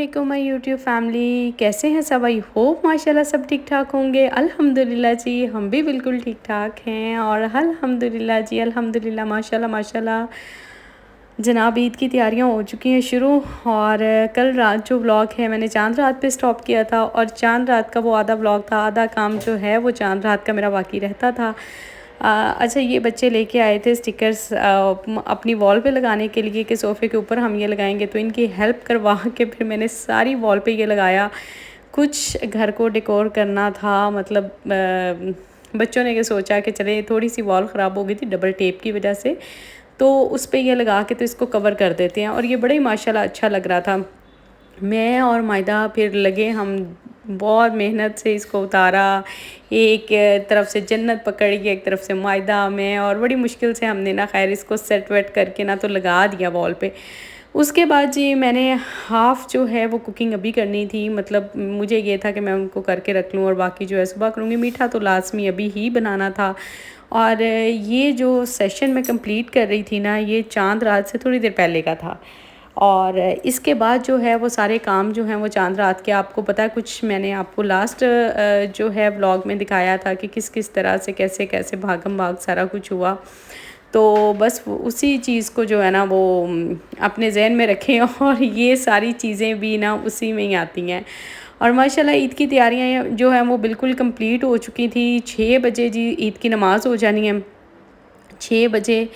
वालेकुम my YouTube family, कैसे हैं सब। आई होप माशाल्लाह सब ठीक ठाक होंगे। अल्हम्दुलिल्लाह जी, हम भी बिल्कुल ठीक ठाक हैं। और अल्हम्दुलिल्लाह जी, अल्हम्दुलिल्लाह माशाल्लाह माशाल्लाह जनाब, ईद की तैयारियां हो चुकी हैं शुरू। और कल रात जो व्लॉग है मैंने चांद रात पे स्टॉप किया था, और चांद रात का वो आधा व्लॉग था, आधा काम जो है वो चांद रात का मेरा बाकी रहता था। अच्छा, ये बच्चे लेके आए थे स्टिकर्स अपनी वॉल पे लगाने के लिए कि सोफ़े के ऊपर हम ये लगाएंगे, तो इनकी हेल्प करवा के फिर मैंने सारी वॉल पे ये लगाया। कुछ घर को डेकोर करना था, मतलब बच्चों ने ये सोचा कि चले, थोड़ी सी वॉल ख़राब हो गई थी डबल टेप की वजह से, तो उस पे ये लगा के तो इसको कवर कर देते हैं। और ये बड़ा ही माशाल्लाह अच्छा लग रहा था। मैं और मायदा फिर लगे, हम बहुत मेहनत से इसको उतारा। एक तरफ से जन्नत पकड़ी, एक तरफ से मायदा में, और बड़ी मुश्किल से हमने ना खैर इसको सेट वेट करके ना तो लगा दिया वॉल पे। उसके बाद जी मैंने हाफ़ जो है वो कुकिंग अभी करनी थी, मतलब मुझे ये था कि मैं उनको करके रख लूँ और बाकी जो है सुबह करूँगी। मीठा तो लाज़मी अभी ही बनाना था। और ये जो सेशन मैं कंप्लीट कर रही थी ना, ये चांद रात से थोड़ी देर पहले का था। और इसके बाद जो है वो सारे काम जो हैं वो चांद रात के, आपको पता है कुछ मैंने आपको लास्ट जो है व्लॉग में दिखाया था कि किस किस तरह से कैसे कैसे भागम भाग सारा कुछ हुआ। तो बस उसी चीज़ को जो है ना वो अपने जहन में रखें और ये सारी चीज़ें भी ना उसी में ही आती हैं। और माशाल्लाह ईद की तैयारियां जो हैं वो बिल्कुल कंप्लीट हो चुकी थी। 6 बजे जी ईद की नमाज़ हो जानी है। 6 बजे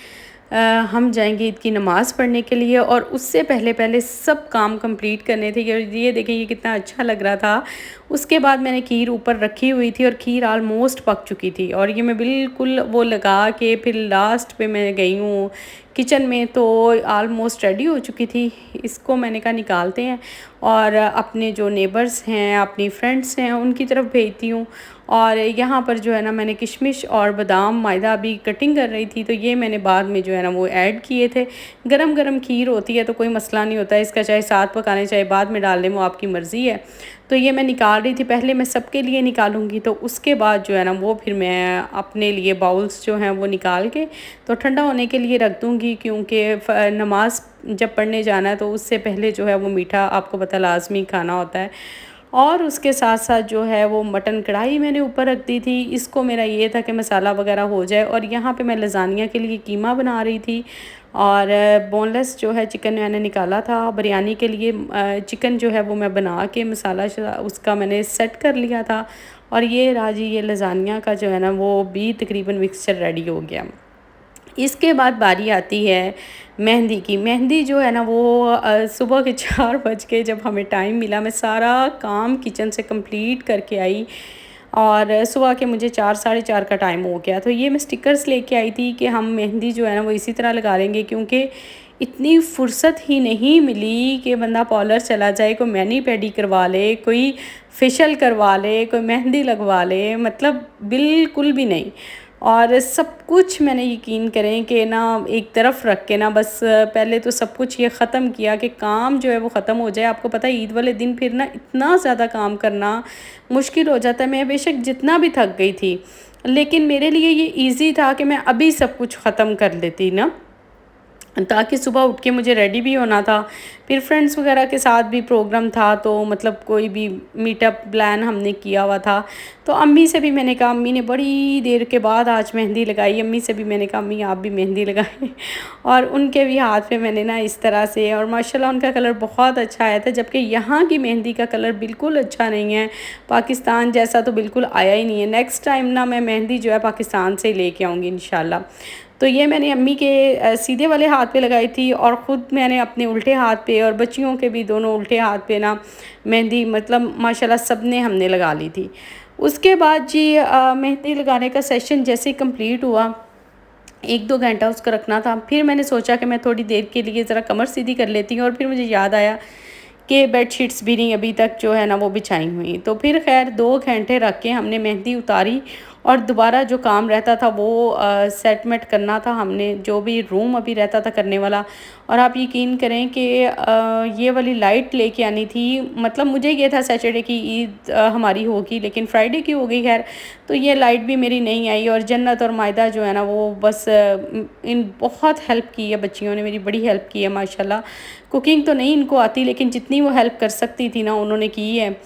हम जाएंगे ईद की नमाज़ पढ़ने के लिए, और उससे पहले पहले सब काम कंप्लीट करने थे। ये देखें, ये कितना अच्छा लग रहा था। उसके बाद मैंने खीर ऊपर रखी हुई थी और खीर आलमोस्ट पक चुकी थी, और ये मैं बिल्कुल वो लगा के फिर लास्ट पे मैं गई हूँ किचन में, तो आलमोस्ट रेडी हो चुकी थी। इसको मैंने कहा निकालते हैं और अपने जो नेबर्स हैं, अपनी फ्रेंड्स हैं, उनकी तरफ भेजती हूँ। और यहाँ पर जो है ना मैंने किशमिश और बादाम मायदा अभी कटिंग कर रही थी, तो ये मैंने बाद में जो है ना वो ऐड किए थे। गरम गरम खीर होती है तो कोई मसला नहीं होता, इसका चाहे साथ पकाने चाहे बाद में डाल लें, वो आपकी मर्ज़ी है। तो ये मैं निकाल रही थी, पहले मैं सबके लिए निकालूंगी, तो उसके बाद जो है ना वो फिर मैं अपने लिए बाउल्स जो हैं वो निकाल के तो ठंडा होने के लिए रख दूँगी, क्योंकि नमाज़ जब पढ़ने जाना है तो उससे पहले जो है वो मीठा आपको पता लाजमी खाना होता है। और उसके साथ साथ जो है वो मटन कढ़ाई मैंने ऊपर रख दी थी। इसको मेरा ये था कि मसाला वगैरह हो जाए। और यहाँ पे मैं लज़ानिया के लिए कीमा बना रही थी, और बोनलेस जो है चिकन मैंने निकाला था बिरयानी के लिए। चिकन जो है वो मैं बना के मसाला उसका मैंने सेट कर लिया था। और ये राजी, ये लज़ानिया का जो है ना वो भी तकरीबन मिक्सचर रेडी हो गया। इसके बाद बारी आती है मेहंदी की। मेहंदी जो है ना वो सुबह के 4 बज के जब हमें टाइम मिला, मैं सारा काम किचन से कंप्लीट करके आई, और सुबह के मुझे 4 साढ़े 4 का टाइम हो गया। तो ये मैं स्टिकर्स लेके आई थी कि हम मेहंदी जो है ना वो इसी तरह लगा लेंगे, क्योंकि इतनी फुर्सत ही नहीं मिली कि बंदा पार्लर चला जाए, कोई मैनी पेडी करवा ले, कोई फेशियल करवा ले, कोई मेहंदी लगवा ले, मतलब बिल्कुल भी नहीं। और सब कुछ मैंने यकीन करें कि ना एक तरफ रख के ना बस पहले तो सब कुछ ये ख़त्म किया कि काम जो है वो ख़त्म हो जाए। आपको पता है ईद वाले दिन फिर ना इतना ज़्यादा काम करना मुश्किल हो जाता है। मैं बेशक जितना भी थक गई थी, लेकिन मेरे लिए ये इजी था कि मैं अभी सब कुछ ख़त्म कर लेती ना, ताकि सुबह उठ के मुझे रेडी भी होना था। फिर फ्रेंड्स वगैरह के साथ भी प्रोग्राम था, तो मतलब कोई भी मीटअप प्लान हमने किया हुआ था। तो अम्मी से भी मैंने कहा, अम्मी ने बड़ी देर के बाद आज मेहंदी लगाई। अम्मी से भी मैंने कहा अम्मी आप भी मेहंदी लगाएं और उनके भी हाथ पे मैंने ना इस तरह से, और माशाल्लाह उनका कलर बहुत अच्छा आया था। जबकि यहाँ की मेहंदी का कलर बिल्कुल अच्छा नहीं है, पाकिस्तान जैसा तो बिल्कुल आया ही नहीं है। नेक्स्ट टाइम ना मैं मेहंदी जो है पाकिस्तान से ही लेके आऊँगी इंशाल्लाह। तो ये मैंने अम्मी के सीधे वाले हाथ पे लगाई थी, और ख़ुद मैंने अपने उल्टे हाथ पे और बच्चियों के भी दोनों उल्टे हाथ पे ना मेहंदी, मतलब माशाल्लाह सब ने हमने लगा ली थी। उसके बाद जी मेहंदी लगाने का सेशन जैसे ही कंप्लीट हुआ, 1-2 घंटा उसको रखना था। फिर मैंने सोचा कि मैं थोड़ी देर के लिए ज़रा कमर सीधी कर लेती हूँ, और फिर मुझे याद आया कि बेडशीट्स भी नहीं अभी तक जो है ना वो बिछाई हुई। तो फिर खैर 2 घंटे रख के हमने मेहंदी उतारी, और दोबारा जो काम रहता था वो सेटमेंट करना था हमने, जो भी रूम अभी रहता था करने वाला। और आप यकीन करें कि ये वाली लाइट लेके आनी थी, मतलब मुझे ये था सैटरडे की ईद हमारी होगी, लेकिन फ्राइडे की हो गई खैर। तो ये लाइट भी मेरी नहीं आई, और जन्नत और मायदा जो है ना वो बस इन बहुत हेल्प की है, बच्चियों ने मेरी बड़ी हेल्प की है माशाल्लाह। कुकिंग तो नहीं इनको आती, लेकिन जितनी वो हेल्प कर सकती थी ना उन्होंने की है।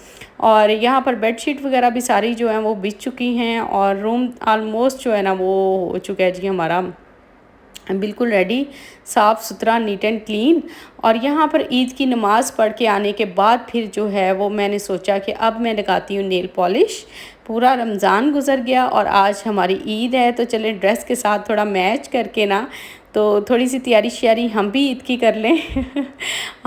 और यहाँ पर बेडशीट वगैरह भी सारी जो हैं वो बिछ चुकी हैं, और रूम आलमोस्ट जो है ना वो हो चुका है जी हमारा बिल्कुल रेडी, साफ़ सुथरा, नीट एंड क्लीन। और यहाँ पर ईद की नमाज़ पढ़ के आने के बाद फिर जो है वो मैंने सोचा कि अब मैं लगाती हूँ नेल पॉलिश। पूरा रमज़ान गुज़र गया और आज हमारी ईद है, तो चले ड्रेस के साथ थोड़ा मैच करके ना तो थोड़ी सी तैयारी श्यारी हम भी ईद की कर लें।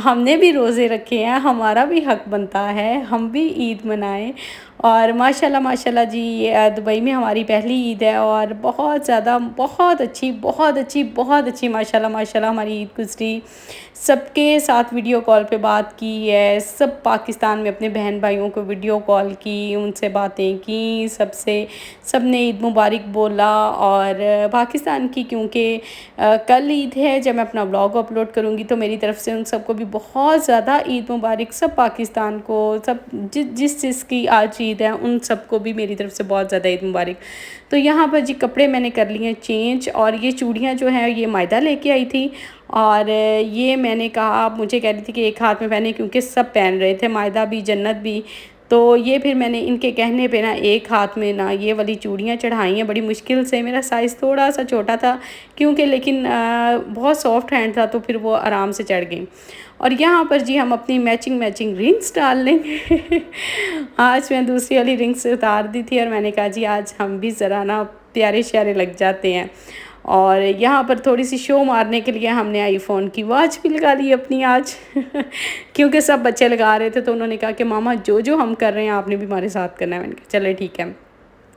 हमने भी रोज़े रखे हैं, हमारा भी हक बनता है हम भी ईद मनाएं। और माशाल्लाह माशाल्लाह जी, दुबई में हमारी पहली ईद है, और बहुत ज़्यादा बहुत अच्छी बहुत अच्छी बहुत अच्छी माशाल्लाह माशाल्लाह हमारी ईद गुजरी। सबके साथ वीडियो कॉल पे बात की है, सब पाकिस्तान में अपने बहन भाइयों को वीडियो कॉल की, उनसे बातें की, सबसे सबने ईद मुबारक बोला। और पाकिस्तान की क्योंकि कल ईद है, जब मैं अपना व्लॉग अपलोड करूँगी तो मेरी तरफ से उन सबको भी बहुत ज़्यादा ईद मुबारक, सब पाकिस्तान को, सब जिस चीज़ की आज ईद है उन सबको भी मेरी तरफ से बहुत ज़्यादा ईद मुबारक। तो यहाँ पर जी कपड़े मैंने कर लिए चेंज, और ये चूड़ियाँ जो हैं ये मायदा लेके आई थी, और ये मैंने कहा, मुझे कह रही थी कि एक हाथ में पहने, क्योंकि सब पहन रहे थे, मायदा भी जन्नत भी। तो ये फिर मैंने इनके कहने पे ना एक हाथ में ना ये वाली चूड़ियाँ चढ़ाई हैं बड़ी मुश्किल से। मेरा साइज़ थोड़ा सा छोटा था क्योंकि, लेकिन बहुत सॉफ्ट हैंड था तो फिर वो आराम से चढ़ गई। और यहाँ पर जी हम अपनी मैचिंग रिंग्स डाल लेंगे। आज मैं दूसरी वाली रिंग्स उतार दी थी, और मैंने कहा जी आज हम भी ज़रा ना प्यारे श्यारे लग जाते हैं। और यहाँ पर थोड़ी सी शो मारने के लिए हमने आईफ़ोन की वॉच भी लगा ली अपनी आज। क्योंकि सब बच्चे लगा रहे थे, तो उन्होंने कहा कि मामा जो जो हम कर रहे हैं आपने भी हमारे साथ करना है। मैंने कहा चले ठीक है।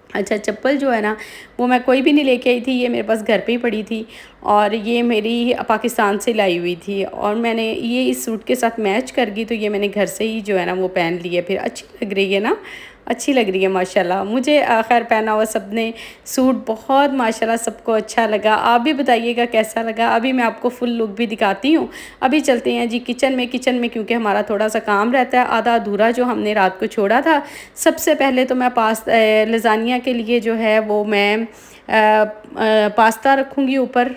अच्छा, चप्पल जो है ना वो मैं कोई भी नहीं लेके आई थी, ये मेरे पास घर पे ही पड़ी थी, और ये मेरी पाकिस्तान से लाई हुई थी, और मैंने ये इस सूट के साथ मैच कर गई, तो ये मैंने घर से ही जो है ना वो पहन ली है। फिर अच्छी लग रही है ना, अच्छी लग रही है माशाल्लाह। मुझे खैर पहना हुआ सब ने सूट बहुत माशाल्लाह सबको अच्छा लगा। आप भी बताइएगा कैसा लगा। अभी मैं आपको फुल लुक भी दिखाती हूँ। अभी चलते हैं जी किचन में क्योंकि हमारा थोड़ा सा काम रहता है आधा अधूरा जो हमने रात को छोड़ा था। सबसे पहले तो मैं लज़ानिया के लिए जो है वो मैं पास्ता रखूँगी ऊपर,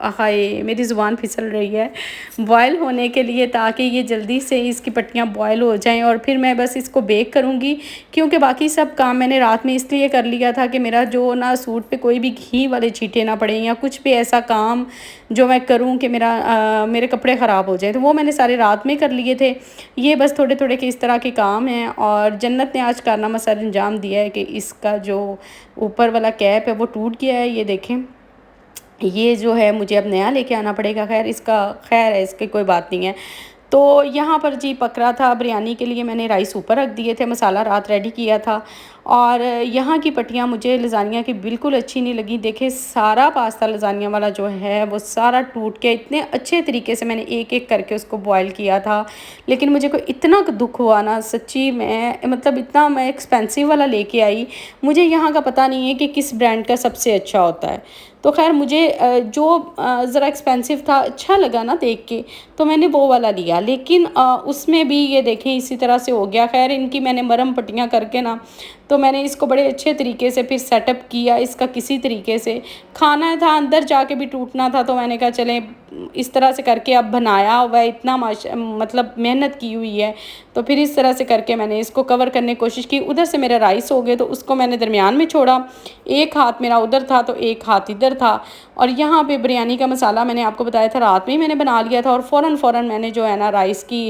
हाय मेरी ज़ुबान फिसल रही है, बॉयल होने के लिए, ताकि ये जल्दी से इसकी पट्टियाँ बॉयल हो जाएं, और फिर मैं बस इसको बेक करूँगी। क्योंकि बाकी सब काम मैंने रात में इसलिए कर लिया था कि मेरा जो ना सूट पे कोई भी घी वाले छींटे ना पड़े, या कुछ भी ऐसा काम जो मैं करूँ कि मेरे कपड़े ख़राब हो जाए, तो वो मैंने सारे रात में कर लिए थे। ये बस थोड़े थोड़े के इस तरह के काम हैं। और जन्नत ने आज कारनामा सर अंजाम दिया है कि इसका जो ऊपर वाला कैप है वो टूट गया है, ये देखें। ये जो है मुझे अब नया लेके आना पड़ेगा। खैर है, इसकी कोई बात नहीं है। तो यहाँ पर जी पक रहा था बिरयानी के लिए, मैंने राइस ऊपर रख दिए थे, मसाला रात रेडी किया था। और यहाँ की पट्टियाँ मुझे लज़ानिया की बिल्कुल अच्छी नहीं लगी। देखे सारा पास्ता लज़ानिया वाला जो है वो सारा टूट के, इतने अच्छे तरीके से मैंने एक एक करके उसको बॉयल किया था, लेकिन मुझे कोई इतना दुख हुआ ना सच्ची। मतलब इतना मैं एक्सपेंसिव वाला लेके आई, मुझे यहाँ का पता नहीं है कि किस ब्रांड का सबसे अच्छा होता है। तो खैर मुझे जो ज़रा एक्सपेंसिव था अच्छा लगा ना देख के, तो मैंने वो वाला लिया, लेकिन उसमें भी ये देखें इसी तरह से हो गया। खैर इनकी मैंने मरम पट्टियाँ करके ना, तो मैंने इसको बड़े अच्छे तरीके से फिर सेटअप किया। इसका किसी तरीके से खाना था, अंदर जाके भी टूटना था, तो मैंने कहा चलें इस तरह से करके अब बनाया हुआ है, इतना मतलब मेहनत की हुई है, तो फिर इस तरह से करके मैंने इसको कवर करने की कोशिश की। उधर से मेरा राइस हो गए, तो उसको मैंने दरमियान में छोड़ा, एक हाथ मेरा उधर था तो एक हाथ इधर था। और यहाँ पे बिरयानी का मसाला मैंने आपको बताया था रात में ही मैंने बना लिया था, और फ़ौरन मैंने जो है ना राइस की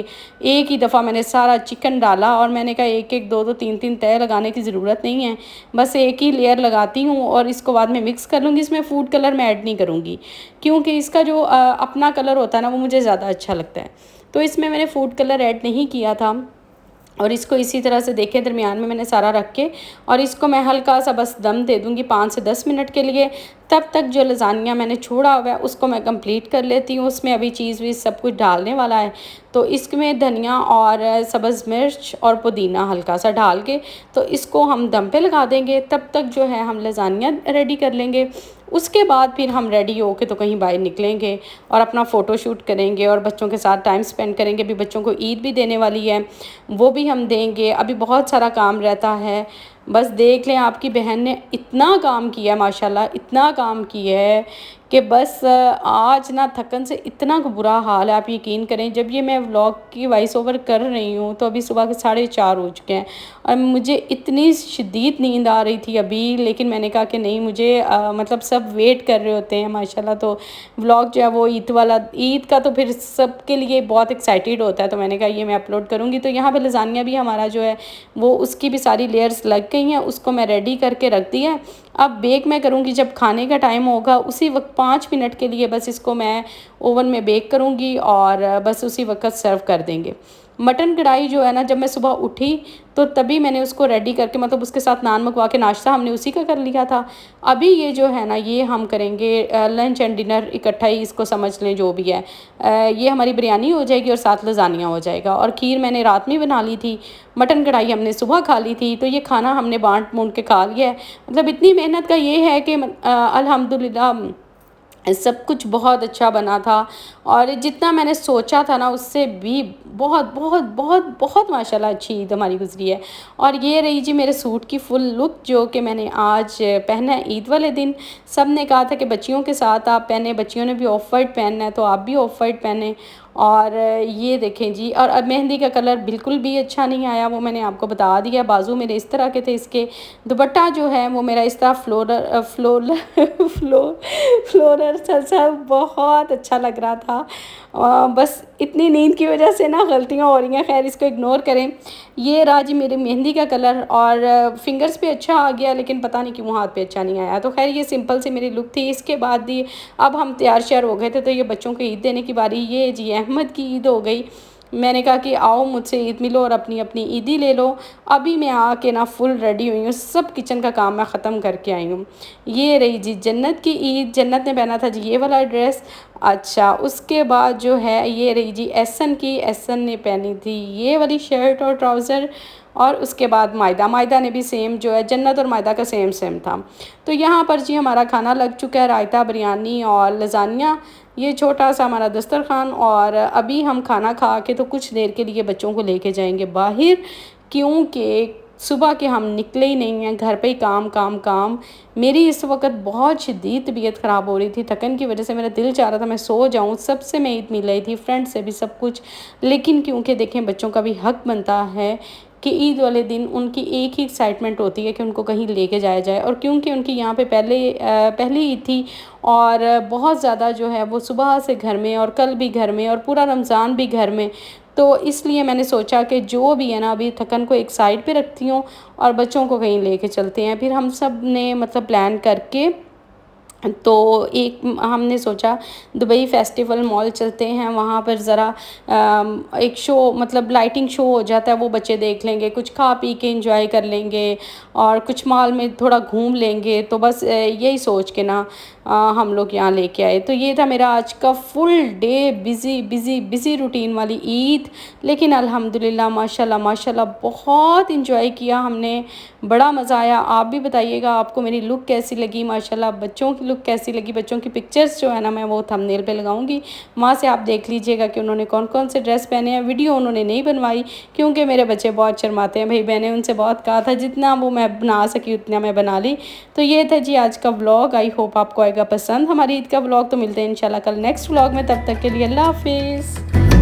एक ही दफ़ा मैंने सारा चिकन डाला, और मैंने कहा एक एक दो दो तीन तीन तय लगाने की ज़रूरत नहीं है, बस एक ही लेयर लगाती हूँ, और इसको बाद में मिक्स कर लूँगी। इसमें फूड कलर मैं ऐड नहीं करूँगी, क्योंकि इसका जो अपना कलर होता है ना वो मुझे ज़्यादा अच्छा लगता है, तो इसमें मैंने फूड कलर ऐड नहीं किया था। और इसको इसी तरह से देखें दरमियान में मैंने सारा रख के, और इसको मैं हल्का सा बस दम दे दूँगी 5 से 10 मिनट के लिए। तब तक जो लज़ानिया मैंने छोड़ा हुआ है उसको मैं कंप्लीट कर लेती हूँ। उसमें अभी चीज़ वीज़ सब कुछ डालने वाला है, तो इसमें धनिया और सब्ज़ मिर्च और पुदीना हल्का सा डाल के तो इसको हम दम पे लगा देंगे। तब तक जो है हम लज़ानिया रेडी कर लेंगे। उसके बाद फिर हम रेडी होके तो कहीं बाहर निकलेंगे और अपना फ़ोटो शूट करेंगे और बच्चों के साथ टाइम स्पेंड करेंगे। अभी बच्चों को ईद भी देने वाली है, वो भी हम देंगे। अभी बहुत सारा काम रहता है। बस देख लें, आपकी बहन ने इतना काम किया है माशाल्लाह, इतना काम किया है कि बस आज ना थकन से इतना बुरा हाल है। आप यकीन करें, जब ये मैं व्लॉग की वॉइस ओवर कर रही हूँ तो अभी सुबह के 4:30 हो चुके हैं और मुझे इतनी शदीद नींद आ रही थी अभी। लेकिन मैंने कहा कि नहीं, मुझे मतलब सब वेट कर रहे होते हैं माशाल्लाह। तो व्लॉग जो है वो ईद वाला, ईद का तो फिर सबके लिए बहुत एक्साइटेड होता है, तो मैंने कहा ये मैं अपलोड करूँगी। तो यहाँ पे लज़ानिया भी हमारा जो है वो उसकी भी सारी लेयर्स लग गई हैं, उसको मैं रेडी करके रख दिया है। अब बेक मैं करूँगी जब खाने का टाइम होगा, उसी वक्त 5 मिनट के लिए बस इसको मैं ओवन में बेक करूँगी और बस उसी वक्त सर्व कर देंगे। मटन कढ़ाई जो है ना, जब मैं सुबह उठी तो तभी मैंने उसको रेडी करके, मतलब उसके साथ नान मंगवा के नाश्ता हमने उसी का कर लिया था। अभी ये जो है ना, ये हम करेंगे लंच एंड डिनर इकट्ठा ही, इसको समझ लें जो भी है। ये हमारी बिरयानी हो जाएगी और साथ लज़ानिया हो जाएगा। और खीर मैंने रात में बना ली थी, मटन कढ़ाई हमने सुबह खा ली थी, तो ये खाना हमने बाँट मूँट के खा लिया है। मतलब इतनी मेहनत का ये है कि अल्हम्दुलिल्लाह सब कुछ बहुत अच्छा बना था। और जितना मैंने सोचा था ना, उससे भी बहुत बहुत बहुत बहुत माशाल्लाह अच्छी ईद हमारी गुजरी है। और ये रही जी मेरे सूट की फुल लुक, जो कि मैंने आज पहना है ईद वाले दिन। सब ने कहा था कि बच्चियों के साथ आप पहने, बच्चियों ने भी ऑफ वाइट पहनना है तो आप भी ऑफ वाइट पहने। और ये देखें जी, और अब मेहंदी का कलर बिल्कुल भी अच्छा नहीं आया, वो मैंने आपको बता दिया। बाजू मेरे इस तरह के थे, इसके दुपट्टा जो है वो मेरा इस तरह फ्लोरल सा बहुत अच्छा लग रहा था। बस इतनी नींद की वजह से ना गलतियाँ हो रही हैं, खैर इसको इग्नोर करें। ये रहा जी मेरी मेहंदी का कलर, और फिंगर्स पे अच्छा आ गया लेकिन पता नहीं क्यों हाथ पे अच्छा नहीं आया। तो खैर ये सिंपल सी मेरी लुक थी। इसके बाद ही अब हम तैयार श्यार हो गए थे, तो ये बच्चों को ईद देने की बारी। ये जी अहमद की ईद हो गई। मैंने कहा कि आओ मुझसे ईद मिलो और अपनी अपनी ईदी ले लो। अभी मैं आके ना फुल रेडी हुई हूँ, सब किचन का काम मैं ख़त्म करके आई हूँ। ये रही जी जन्नत की ईद, जन्नत ने पहना था जी ये वाला ड्रेस। अच्छा, उसके बाद जो है ये रही जी एहसन की, एहसन ने पहनी थी ये वाली शर्ट और ट्राउज़र। और उसके बाद मायदा ने भी सेम जो है, जन्नत और मायदा का सेम सेम था। तो यहाँ पर जी हमारा खाना लग चुका है, रायता, बिरयानी और लज़ानिया। ये छोटा सा हमारा दस्तरखान। और अभी हम खाना खा के तो कुछ देर के लिए बच्चों को लेके जाएंगे बाहर, क्योंकि सुबह के हम निकले ही नहीं हैं, घर पे ही काम काम काम। मेरी इस वक्त बहुत शदीद तबीयत ख़राब हो रही थी, थकन की वजह से मेरा दिल चाह रहा था मैं सो जाऊं। सबसे मैं ईद मिल रही थी, फ्रेंड से भी, सब कुछ। लेकिन क्योंकि देखें बच्चों का भी हक बनता है कि ईद वाले दिन उनकी एक ही एक्साइटमेंट होती है कि उनको कहीं लेके जाया जाए। और क्योंकि उनकी यहाँ पे पहली ईद थी और बहुत ज़्यादा जो है वो सुबह से घर में और कल भी घर में और पूरा रमज़ान भी घर में, तो इसलिए मैंने सोचा कि जो भी है ना, अभी थकन को एक साइड पे रखती हूँ और बच्चों को कहीं लेके चलते हैं। फिर हम सब ने मतलब प्लान करके तो एक हमने सोचा दुबई फेस्टिवल मॉल चलते हैं, वहाँ पर ज़रा एक शो, मतलब लाइटिंग शो हो जाता है, वो बच्चे देख लेंगे, कुछ खा पी के एंजॉय कर लेंगे और कुछ मॉल में थोड़ा घूम लेंगे। तो बस यही सोच के ना हम लोग यहाँ लेके आए। तो ये था मेरा आज का full day busy busy busy routine वाली ईद। लेकिन अल्हम्दुलिल्लाह माशाल्लाह माशाल्लाह बहुत इंजॉय किया हमने, बड़ा मज़ा आया। आप भी बताइएगा आपको मेरी लुक कैसी लगी, माशाल्लाह बच्चों की लुक कैसी लगी। बच्चों की पिक्चर्स जो है ना मैं वो थंबनेल पे लगाऊंगी, वहाँ से आप देख लीजिएगा कि उन्होंने कौन कौन से ड्रेस पहने हैं। वीडियो उन्होंने नहीं बनवाई क्योंकि मेरे बच्चे बहुत शर्माते हैं भाई, मैंने उनसे बहुत कहा था जितना वो मैं बना सकी उतना मैं बना ली। तो ये था जी आज का व्लॉग, आई होप आपको आएगा पसंद हमारी ईद का व्लॉग। तो मिलते हैं इंशाल्लाह कल नेक्स्ट व्लॉग में, तब तक के लिए अल्लाह हाफिज़।